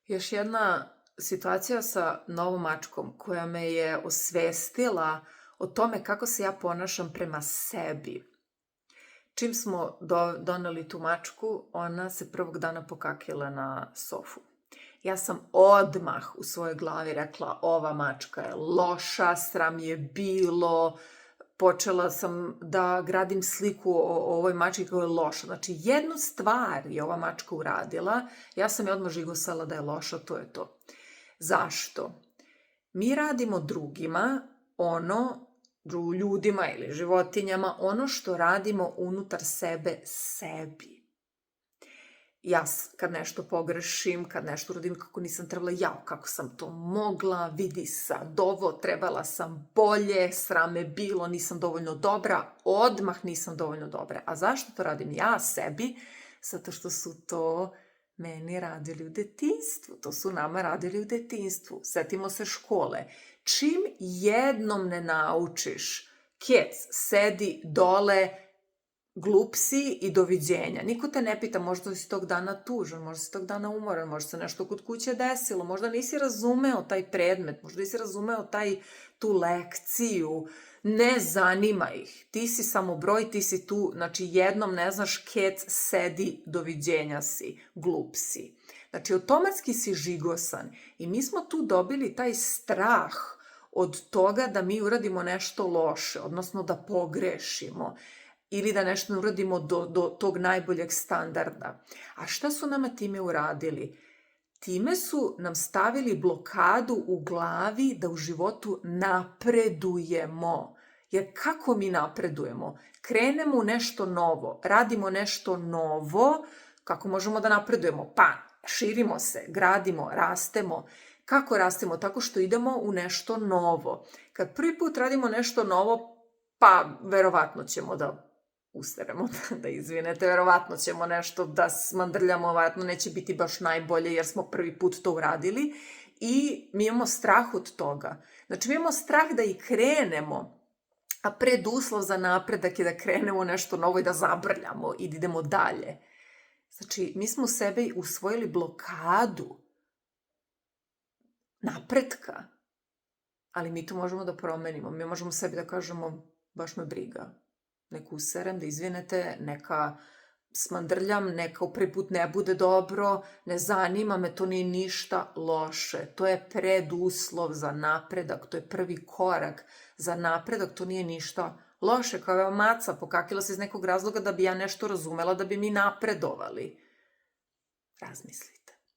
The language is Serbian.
Još jedna situacija sa novom mačkom koja me je osvestila o tome kako se ja ponašam prema sebi. Čim smo doneli tu mačku, ona se prvog dana pokakila na sofu. Ja sam odmah u svojoj glavi rekla, ova mačka je loša, sram je bilo, počela sam da gradim sliku o ovoj mački koja je loša. Znači, jednu stvar je ova mačka uradila, ja sam je odmah žigosala da je loša, to je to. Zašto? Mi radimo drugima ljudima ili životinjama, ono što radimo unutar sebe sebi. Ja kad nešto pogrešim, kad nešto uradim kako nisam trebala, kako sam to mogla, vidi sad ovo, trebala sam bolje, sram me bilo, nisam dovoljno dobra, odmah nisam dovoljno dobra. A zašto to radim ja sebi? Zato što su to meni radili u detinjstvu, to su nama radili u detinjstvu. Setimo se škole. Čim jednom ne naučiš, kec, sedi dole, glup si i doviđenja. Niko te ne pita, možda si tog dana tužan, možda si tog dana umoran, možda se nešto kod kuće desilo, možda nisi razumeo taj predmet, možda nisi razumeo tu lekciju. Ne zanima ih. Ti si samo broj, ti si tu, znači jednom ne znaš, kec, sedi, doviđenja si, glup si. Znači automatski si žigosan i mi smo tu dobili taj strah od toga da mi uradimo nešto loše, odnosno da pogrešimo ili da nešto ne uradimo do tog najboljeg standarda. A šta su nama time uradili? Time su nam stavili blokadu u glavi da u životu napredujemo. Jer kako mi napredujemo? Krenemo u nešto novo, radimo nešto novo, kako možemo da napredujemo? Pa, širimo se, gradimo, rastemo. Kako rastemo? Tako što idemo u nešto novo. Kad prvi put radimo nešto novo, pa verovatno ćemo da usteremo, da izvinete, verovatno ćemo nešto da smandrljamo, verovatno neće biti baš najbolje jer smo prvi put to uradili i mi imamo strah od toga. Znači mi imamo strah da i krenemo, a preduslov za napredak je da krenemo u nešto novo i da zabrljamo i da idemo dalje. Znači mi smo u sebi usvojili blokadu napretka, ali mi to možemo da promenimo. Mi možemo sebi da kažemo, baš me briga. Neka userem, da izvinete, neka smandrljam, neka u prvi put ne bude dobro, ne zanima me, to nije ništa loše. To je preduslov za napredak, to je prvi korak za napredak, to nije ništa loše. Kao je maca, pokakila se iz nekog razloga da bi ja nešto razumela, da bi mi napredovali. Razmislite.